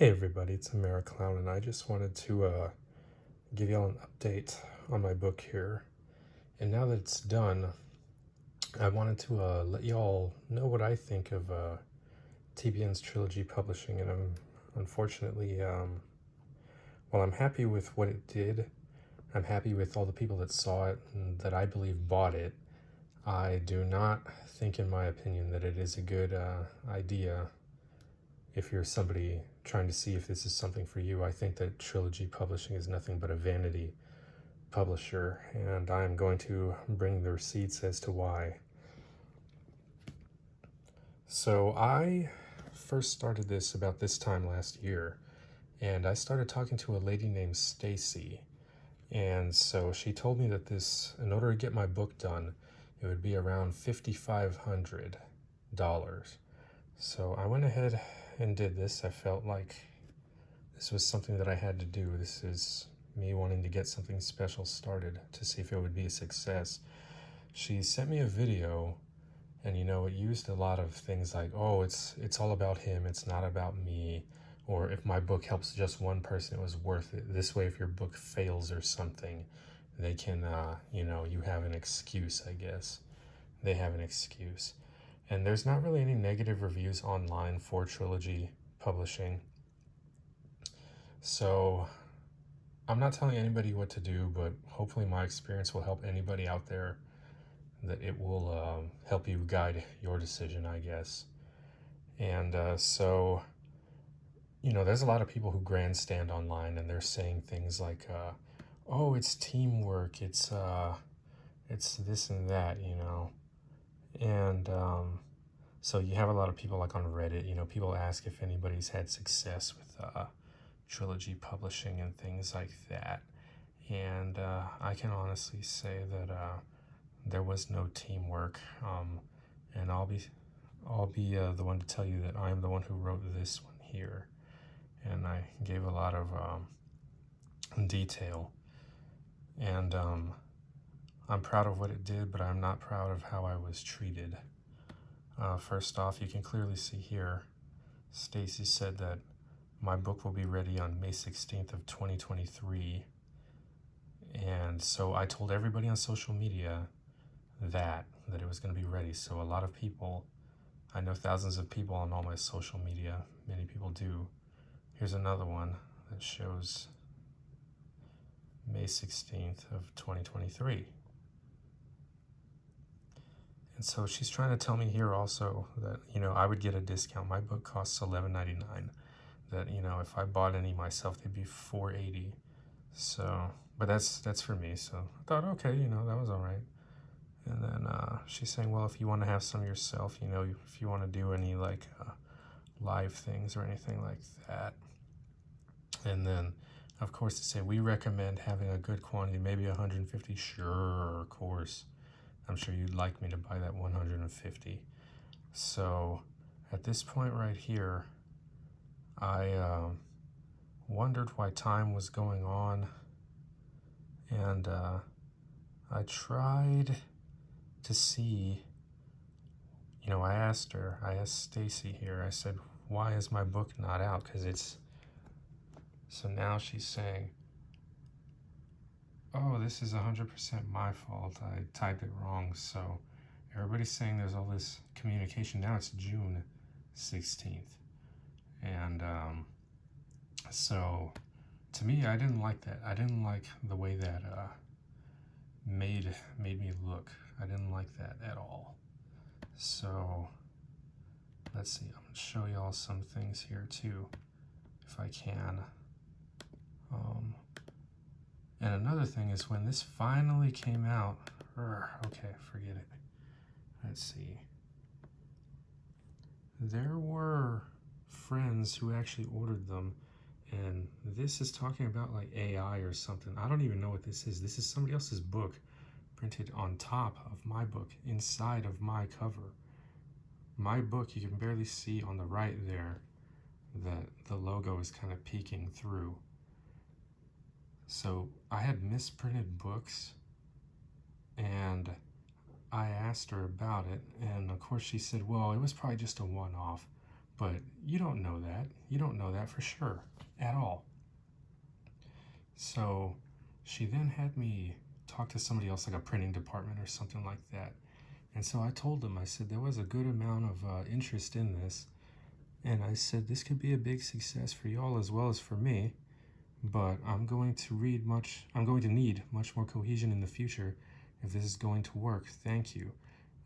Hey everybody, it's AmeriClown, and I just wanted to give y'all an update on my book here. And now that it's done, I wanted to let y'all know what I think of TBN's Trilogy Publishing. And unfortunately, while I'm happy with what it did, I'm happy with all the people that saw it and that I believe bought it. I do not think, in my opinion, that it is a good idea if you're somebody trying to see if this is something for you. I think that Trilogy Publishing is nothing but a vanity publisher, and I'm going to bring the receipts as to why. So I first started this about this time last year, and I started talking to a lady named Stacy. And so she told me that in order to get my book done, it would be around $5,500. So I went ahead and did this. I felt like this was something that I had to do. This is me wanting to get something special started to see if it would be a success. She sent me a video, and it used a lot of things like, oh, it's all about him, it's not about me, or if my book helps just one person, it was worth it. This way, if your book fails or something, they can, you have an excuse, I guess. They have an excuse. And there's not really any negative reviews online for Trilogy Publishing. So I'm not telling anybody what to do, but hopefully my experience will help anybody out there, that it will help you guide your decision, I guess. And so, there's a lot of people who grandstand online, and they're saying things like, oh, it's teamwork, it's this and that, And so you have a lot of people like on Reddit, people ask if anybody's had success with Trilogy Publishing and things like that. And I can honestly say that there was no teamwork. And I'll be the one to tell you that I'm the one who wrote this one here, and I gave a lot of detail. And I'm proud of what it did, but I'm not proud of how I was treated. First off, you can clearly see here, Stacy said that my book will be ready on May 16th of 2023. And so I told everybody on social media that it was going to be ready. So a lot of people, I know thousands of people on all my social media, many people do. Here's another one that shows May 16th of 2023. And so she's trying to tell me here also that, I would get a discount. My book costs $11.99. That, if I bought any myself, they'd be $4.80. So, but that's for me. So I thought, okay, that was all right. And then she's saying, well, if you want to have some yourself, if you want to do any like live things or anything like that. And then, of course, they say, we recommend having a good quantity, maybe 150. Sure, of course. I'm sure you'd like me to buy that 150. So at this point right here, I wondered why time was going on. And I tried to see, I asked Stacy here, I said, why is my book not out? Because so now she's saying, oh, this is 100% my fault. I typed it wrong. So everybody's saying there's all this communication. Now it's June 16th. And so to me, I didn't like that. I didn't like the way that made me look. I didn't like that at all. So let's see. I'm going to show y'all some things here too, if I can. And another thing is, when this finally came out, okay, forget it. Let's see. There were friends who actually ordered them, and this is talking about like AI or something. I don't even know what this is. This is somebody else's book printed on top of my book, inside of my cover. My book, you can barely see on the right there that the logo is kind of peeking through. So I had misprinted books, and I asked her about it, and of course she said, well, it was probably just a one-off, But you don't know that. You don't know that for sure at all. So she then had me talk to somebody else, like a printing department or something like that. And so I told them, I said, there was a good amount of interest in this. And I said, this could be a big success for y'all as well as for me. But I'm going to need much more cohesion in the future if this is going to work. Thank you.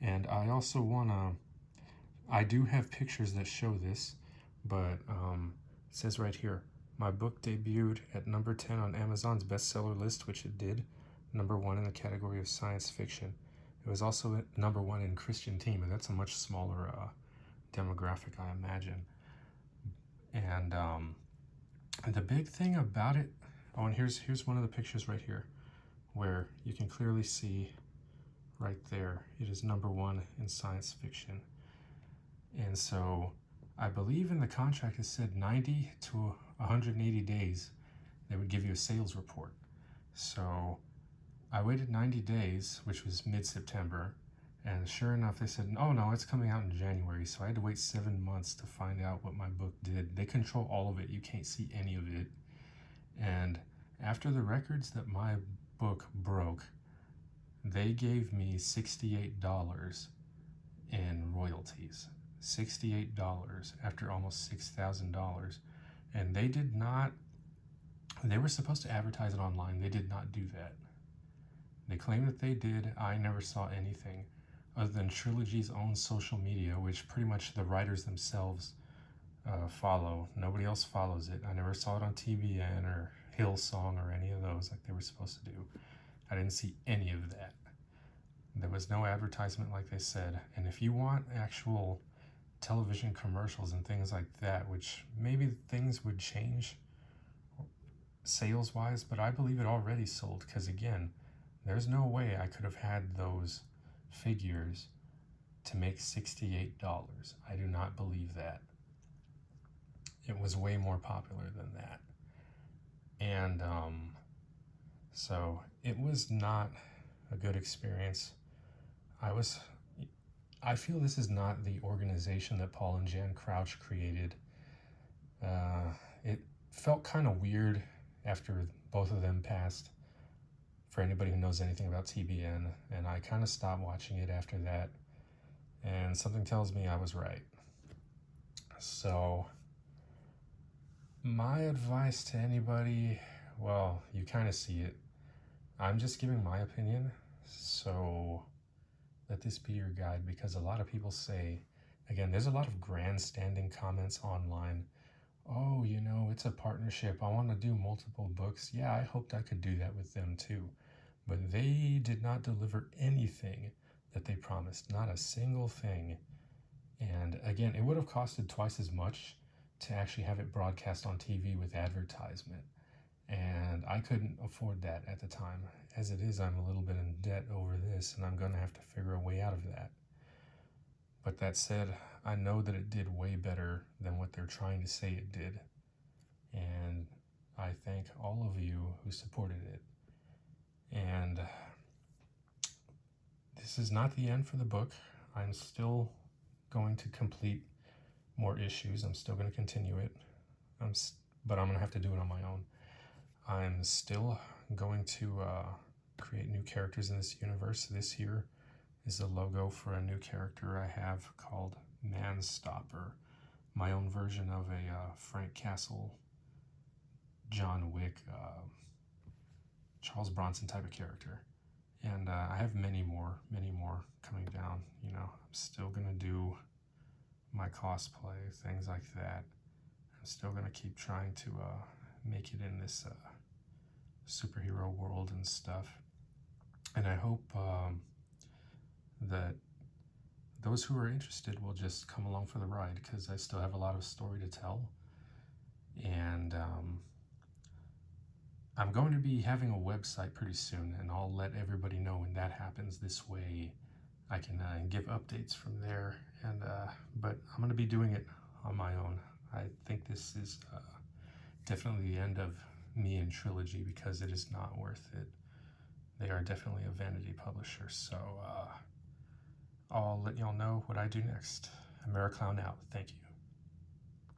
And I also I do have pictures that show this, but it says right here, my book debuted at number 10 on Amazon's bestseller list, which it did, number 1 in the category of science fiction. It was also at number 1 in Christian teen, and that's a much smaller demographic, I imagine. And the big thing about it, oh, and here's one of the pictures right here, where you can clearly see right there, it is number 1 in science fiction. And so I believe in the contract it said 90 to 180 days they would give you a sales report. So I waited 90 days, which was mid-September, and sure enough they said, oh no, it's coming out in January. So I had to wait 7 months to find out what my book did. They control all of it. You can't see any of it. And after the records that my book broke, they gave me $68 in royalties. $68 after almost $6,000. And they were supposed to advertise it online. They did not do that. They claim that they did. I never saw anything other than Trilogy's own social media, which pretty much the writers themselves follow. Nobody else follows it. I never saw it on TBN or Hillsong or any of those like they were supposed to do. I didn't see any of that. There was no advertisement like they said. And if you want actual television commercials and things like that, which maybe things would change sales wise, but I believe it already sold, because again, there's no way I could have had those figures to make $68. I do not believe that. It was way more popular than that. And so it was not a good experience. I feel this is not the organization that Paul and Jan Crouch created. It felt kind of weird after both of them passed, for anybody who knows anything about TBN, and I kind of stopped watching it after that, and something tells me I was right. So my advice to anybody, well, you kind of see it. I'm just giving my opinion, so let this be your guide, because a lot of people say, again, there's a lot of grandstanding comments online. Oh, it's a partnership. I want to do multiple books. Yeah, I hoped I could do that with them too. But they did not deliver anything that they promised, not a single thing. And again, it would have costed twice as much to actually have it broadcast on TV with advertisement. And I couldn't afford that at the time. As it is, I'm a little bit in debt over this, and I'm going to have to figure a way out of that. But that said, I know that it did way better than what they're trying to say it did. And I thank all of you who supported it. And this is not the end for the book. I'm still going to complete more issues. I'm still going to continue it. But I'm going to have to do it on my own. I'm still going to create new characters in this universe. This here is the logo for a new character I have called Manstopper, my own version of a Frank Castle, John Wick, Charles Bronson type of character. And I have many more coming down. I'm still going to do my cosplay, things like that. I'm still going to keep trying to make it in this superhero world and stuff. And I hope that those who are interested will just come along for the ride, because I still have a lot of story to tell. And I'm going to be having a website pretty soon, and I'll let everybody know when that happens. This way I can give updates from there. And but I'm going to be doing it on my own. I think this is definitely the end of me and Trilogy, because it is not worth it. They are definitely a vanity publisher. So I'll let y'all know what I do next. AmeriClown out. Thank you.